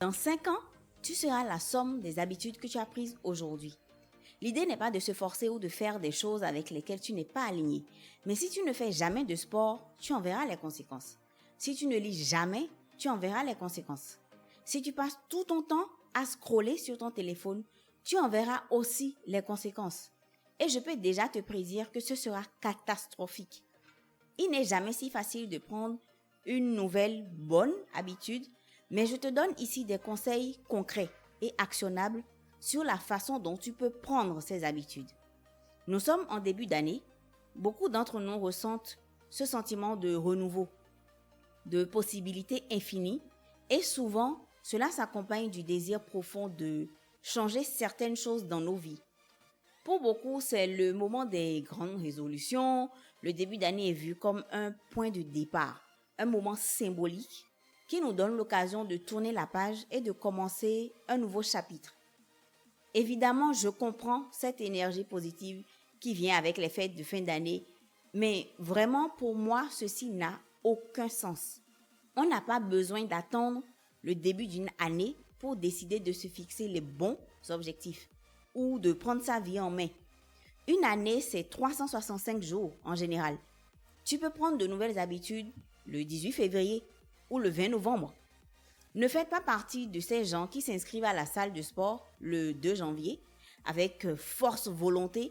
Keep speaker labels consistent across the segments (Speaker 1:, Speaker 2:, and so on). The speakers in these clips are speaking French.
Speaker 1: Dans 5 ans, tu seras la somme des habitudes que tu as prises aujourd'hui. L'idée n'est pas de se forcer ou de faire des choses avec lesquelles tu n'es pas aligné. Mais si tu ne fais jamais de sport, tu en verras les conséquences. Si tu ne lis jamais, tu en verras les conséquences. Si tu passes tout ton temps à scroller sur ton téléphone, tu en verras aussi les conséquences. Et je peux déjà te prédire que ce sera catastrophique. Il n'est jamais si facile de prendre une nouvelle bonne habitude, mais je te donne ici des conseils concrets et actionnables sur la façon dont tu peux prendre ces habitudes. Nous sommes en début d'année. Beaucoup d'entre nous ressentent ce sentiment de renouveau, de possibilités infinies, et souvent, cela s'accompagne du désir profond de changer certaines choses dans nos vies. Pour beaucoup, c'est le moment des grandes résolutions. Le début d'année est vu comme un point de départ, un moment symbolique qui nous donne l'occasion de tourner la page et de commencer un nouveau chapitre. Évidemment, je comprends cette énergie positive qui vient avec les fêtes de fin d'année, mais vraiment pour moi, ceci n'a aucun sens. On n'a pas besoin d'attendre le début d'une année pour décider de se fixer les bons objectifs ou de prendre sa vie en main. Une année, c'est 365 jours en général. Tu peux prendre de nouvelles habitudes le 18 février ou le 20 novembre. Ne faites pas partie de ces gens qui s'inscrivent à la salle de sport le 2 janvier avec force volonté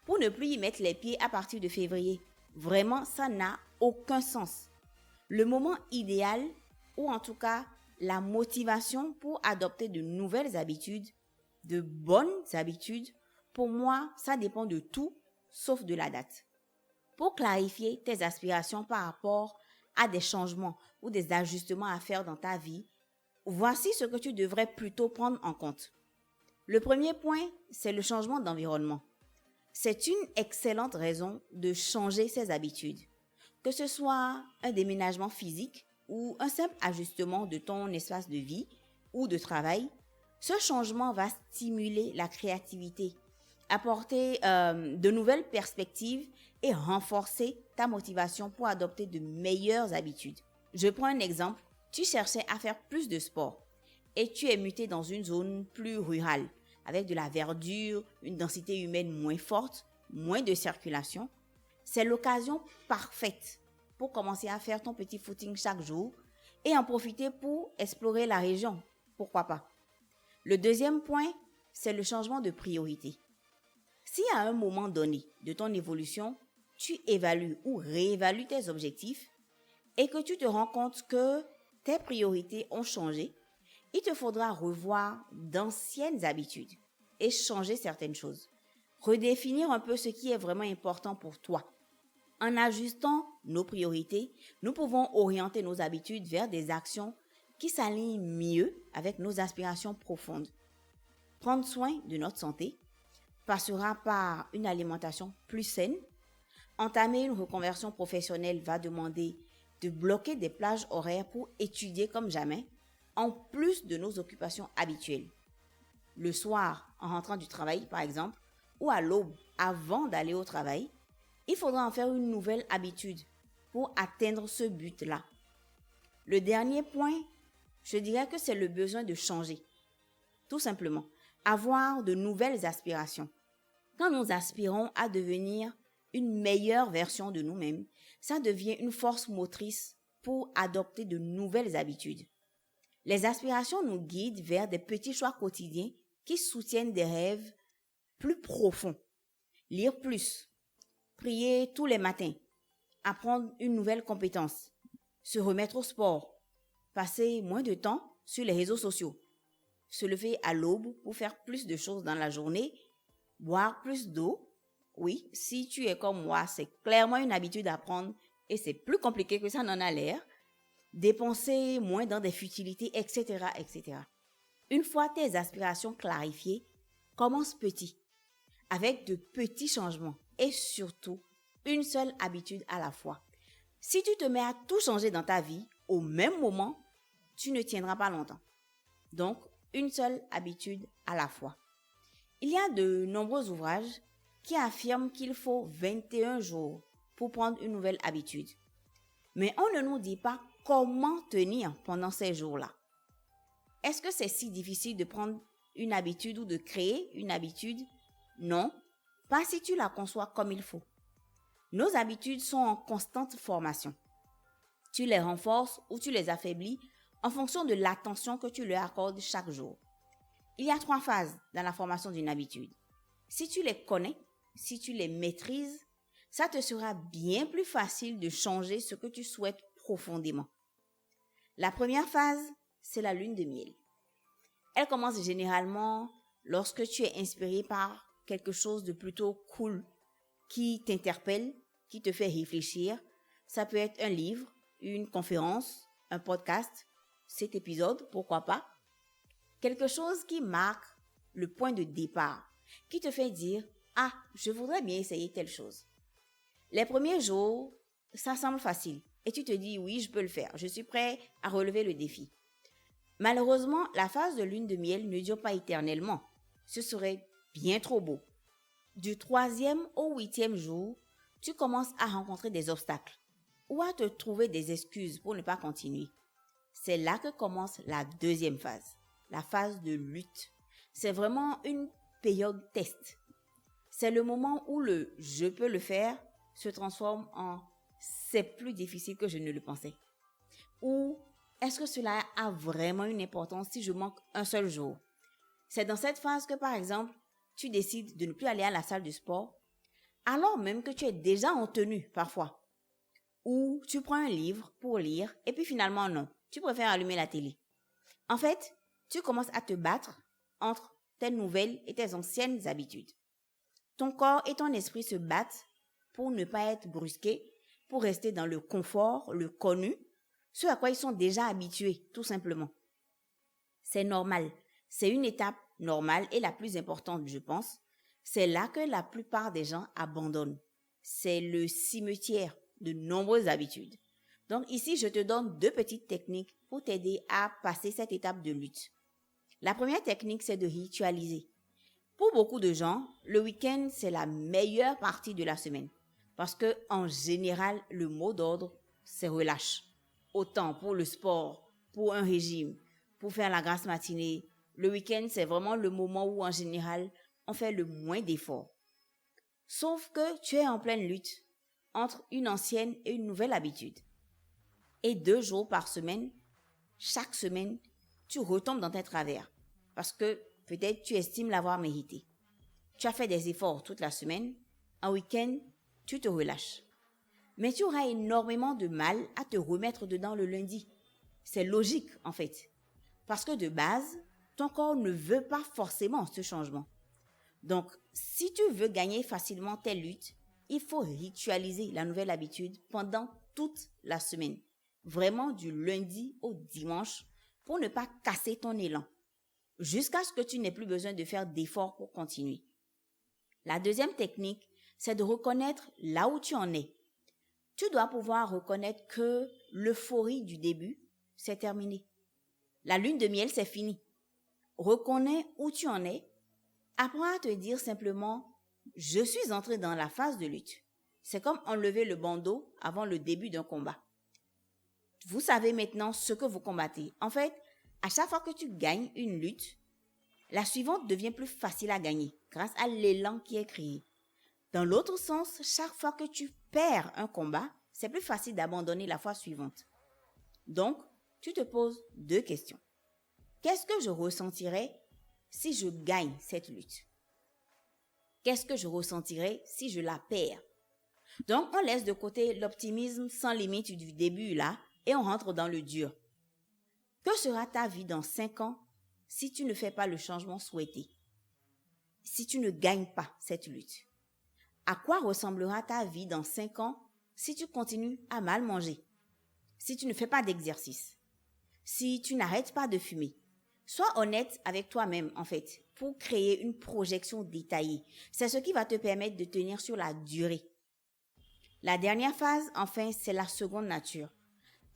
Speaker 1: pour ne plus y mettre les pieds à partir de février. Vraiment, ça n'a aucun sens. Le moment idéal, ou en tout cas la motivation pour adopter de nouvelles habitudes, de bonnes habitudes, pour moi, ça dépend de tout sauf de la date. Pour clarifier tes aspirations par rapport à des changements ou des ajustements à faire dans ta vie, voici ce que tu devrais plutôt prendre en compte. Le premier point, c'est le changement d'environnement. C'est une excellente raison de changer ses habitudes. Que ce soit un déménagement physique ou un simple ajustement de ton espace de vie ou de travail, ce changement va stimuler la créativité, apporter de nouvelles perspectives et renforcer ta motivation pour adopter de meilleures habitudes. Je prends un exemple. Tu cherchais à faire plus de sport et tu es muté dans une zone plus rurale avec de la verdure, une densité humaine moins forte, moins de circulation. C'est l'occasion parfaite pour commencer à faire ton petit footing chaque jour et en profiter pour explorer la région. Pourquoi pas? Le deuxième point, c'est le changement de priorité. Si à un moment donné de ton évolution, tu évalues ou réévalues tes objectifs et que tu te rends compte que tes priorités ont changé, il te faudra revoir d'anciennes habitudes et changer certaines choses. Redéfinir un peu ce qui est vraiment important pour toi. En ajustant nos priorités, nous pouvons orienter nos habitudes vers des actions qui s'alignent mieux avec nos aspirations profondes. Prendre soin de notre santé passera par une alimentation plus saine. Entamer une reconversion professionnelle va demander de bloquer des plages horaires pour étudier comme jamais, en plus de nos occupations habituelles. Le soir, en rentrant du travail par exemple, ou à l'aube avant d'aller au travail, il faudra en faire une nouvelle habitude pour atteindre ce but-là. Le dernier point, je dirais que c'est le besoin de changer. Tout simplement, avoir de nouvelles aspirations. Quand nous aspirons à devenir une meilleure version de nous-mêmes, ça devient une force motrice pour adopter de nouvelles habitudes. Les aspirations nous guident vers des petits choix quotidiens qui soutiennent des rêves plus profonds. Lire plus, prier tous les matins, apprendre une nouvelle compétence, se remettre au sport, passer moins de temps sur les réseaux sociaux, se lever à l'aube pour faire plus de choses dans la journée, boire plus d'eau. Oui, si tu es comme moi, c'est clairement une habitude à prendre et c'est plus compliqué que ça n'en a l'air. Dépenser moins dans des futilités, etc., etc. Une fois tes aspirations clarifiées, commence petit, avec de petits changements et surtout une seule habitude à la fois. Si tu te mets à tout changer dans ta vie au même moment, tu ne tiendras pas longtemps. Donc, une seule habitude à la fois. Il y a de nombreux ouvrages qui affirment qu'il faut 21 jours pour prendre une nouvelle habitude. Mais on ne nous dit pas comment tenir pendant ces jours-là. Est-ce que c'est si difficile de prendre une habitude ou de créer une habitude? Non, pas si tu la conçois comme il faut. Nos habitudes sont en constante formation. Tu les renforces ou tu les affaiblis en fonction de l'attention que tu leur accordes chaque jour. Il y a 3 phases dans la formation d'une habitude. Si tu les connais, si tu les maîtrises, ça te sera bien plus facile de changer ce que tu souhaites profondément. La première phase, c'est la lune de miel. Elle commence généralement lorsque tu es inspiré par quelque chose de plutôt cool qui t'interpelle, qui te fait réfléchir. Ça peut être un livre, une conférence, un podcast, cet épisode, pourquoi pas. Quelque chose qui marque le point de départ, qui te fait dire « Ah, je voudrais bien essayer telle chose ». Les premiers jours, ça semble facile et tu te dis « Oui, je peux le faire, je suis prêt à relever le défi ». Malheureusement, la phase de lune de miel ne dure pas éternellement. Ce serait bien trop beau. Du 3e au 8e jour, tu commences à rencontrer des obstacles ou à te trouver des excuses pour ne pas continuer. C'est là que commence la 2e phase, la phase de lutte. C'est vraiment une période test. C'est le moment où le « je peux le faire » se transforme en « c'est plus difficile que je ne le pensais » ou « est-ce que cela a vraiment une importance si je manque un seul jour ?» C'est dans cette phase que, par exemple, tu décides de ne plus aller à la salle de sport, alors même que tu es déjà en tenue parfois. Ou tu prends un livre pour lire et puis finalement non, tu préfères allumer la télé. En fait, tu commences à te battre entre tes nouvelles et tes anciennes habitudes. Ton corps et ton esprit se battent pour ne pas être brusqués, pour rester dans le confort, le connu, ce à quoi ils sont déjà habitués, tout simplement. C'est normal. C'est une étape normale et la plus importante, je pense. C'est là que la plupart des gens abandonnent. C'est le cimetière de nombreuses habitudes. Donc ici, je te donne 2 petites techniques pour t'aider à passer cette étape de lutte. La première technique, c'est de ritualiser. Pour beaucoup de gens, le week-end, c'est la meilleure partie de la semaine. Parce que, en général, le mot d'ordre, c'est relâche. Autant pour le sport, pour un régime, pour faire la grasse matinée. Le week-end, c'est vraiment le moment où, en général, on fait le moins d'efforts. Sauf que tu es en pleine lutte entre une ancienne et une nouvelle habitude. Et 2 jours par semaine, chaque semaine, tu retombes dans tes travers. Parce que peut-être tu estimes l'avoir mérité. Tu as fait des efforts toute la semaine. En week-end, tu te relâches. Mais tu auras énormément de mal à te remettre dedans le lundi. C'est logique en fait. Parce que de base, ton corps ne veut pas forcément ce changement. Donc, si tu veux gagner facilement tes luttes, il faut ritualiser la nouvelle habitude pendant toute la semaine. Vraiment du lundi au dimanche pour ne pas casser ton élan. Jusqu'à ce que tu n'aies plus besoin de faire d'efforts pour continuer. La deuxième technique, c'est de reconnaître là où tu en es. Tu dois pouvoir reconnaître que l'euphorie du début, c'est terminé. La lune de miel, c'est fini. Reconnais où tu en es. Apprends à te dire simplement « Je suis entré dans la phase de lutte ». C'est comme enlever le bandeau avant le début d'un combat. Vous savez maintenant ce que vous combattez. En fait, à chaque fois que tu gagnes une lutte, la suivante devient plus facile à gagner grâce à l'élan qui est créé. Dans l'autre sens, chaque fois que tu perds un combat, c'est plus facile d'abandonner la fois suivante. Donc, tu te poses 2 questions. Qu'est-ce que je ressentirais si je gagne cette lutte? Qu'est-ce que je ressentirais si je la perds? Donc, on laisse de côté l'optimisme sans limite du début là et on rentre dans le dur. Que sera ta vie dans 5 ans si tu ne fais pas le changement souhaité? Si tu ne gagnes pas cette lutte? À quoi ressemblera ta vie dans 5 ans si tu continues à mal manger? Si tu ne fais pas d'exercice? Si tu n'arrêtes pas de fumer? Sois honnête avec toi-même, en fait, pour créer une projection détaillée. C'est ce qui va te permettre de tenir sur la durée. La dernière phase, enfin, c'est la seconde nature.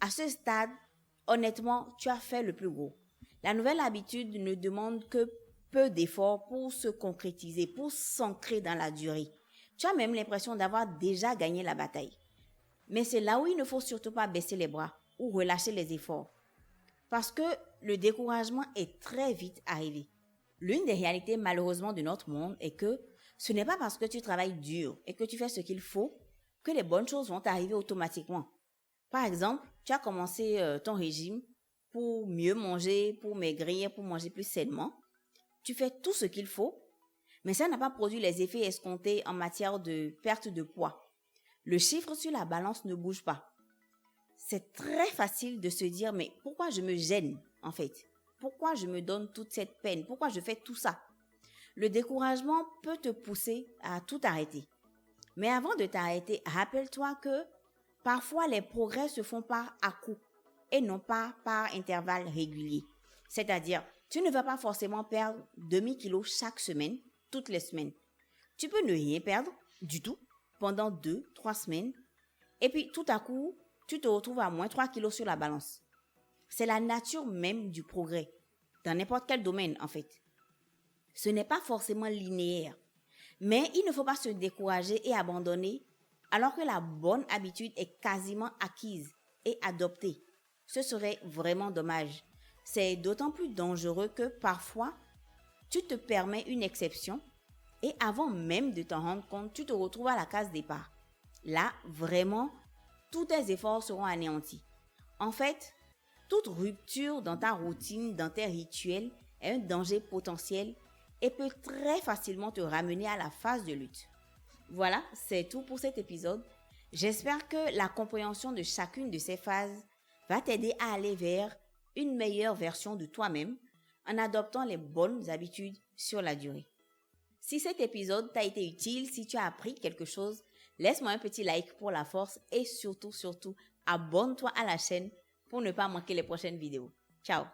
Speaker 1: À ce stade, honnêtement, tu as fait le plus gros. La nouvelle habitude ne demande que peu d'efforts pour se concrétiser, pour s'ancrer dans la durée. Tu as même l'impression d'avoir déjà gagné la bataille. Mais c'est là où il ne faut surtout pas baisser les bras ou relâcher les efforts. Parce que le découragement est très vite arrivé. L'une des réalités malheureusement de notre monde est que ce n'est pas parce que tu travailles dur et que tu fais ce qu'il faut que les bonnes choses vont t'arriver automatiquement. Par exemple, tu as commencé ton régime pour mieux manger, pour maigrir, pour manger plus sainement. Tu fais tout ce qu'il faut, mais ça n'a pas produit les effets escomptés en matière de perte de poids. Le chiffre sur la balance ne bouge pas. C'est très facile de se dire, mais pourquoi je me gêne en fait? Pourquoi je me donne toute cette peine? Pourquoi je fais tout ça? Le découragement peut te pousser à tout arrêter. Mais avant de t'arrêter, rappelle-toi que parfois les progrès se font par à-coups et non pas par intervalles réguliers. C'est-à-dire, tu ne vas pas forcément perdre demi-kilo chaque semaine, toutes les semaines. Tu peux ne rien perdre du tout pendant 2-3 semaines et puis tout à coup, tu te retrouves à moins 3 kilos sur la balance. C'est la nature même du progrès, dans n'importe quel domaine en fait. Ce n'est pas forcément linéaire, mais il ne faut pas se décourager et abandonner alors que la bonne habitude est quasiment acquise et adoptée. Ce serait vraiment dommage. C'est d'autant plus dangereux que parfois, tu te permets une exception et avant même de t'en rendre compte, tu te retrouves à la case départ. Là, vraiment, tous tes efforts seront anéantis. En fait, toute rupture dans ta routine, dans tes rituels, est un danger potentiel et peut très facilement te ramener à la phase de lutte. Voilà, c'est tout pour cet épisode. J'espère que la compréhension de chacune de ces phases va t'aider à aller vers une meilleure version de toi-même en adoptant les bonnes habitudes sur la durée. Si cet épisode t'a été utile, si tu as appris quelque chose, laisse-moi un petit like pour la force et surtout, abonne-toi à la chaîne pour ne pas manquer les prochaines vidéos. Ciao!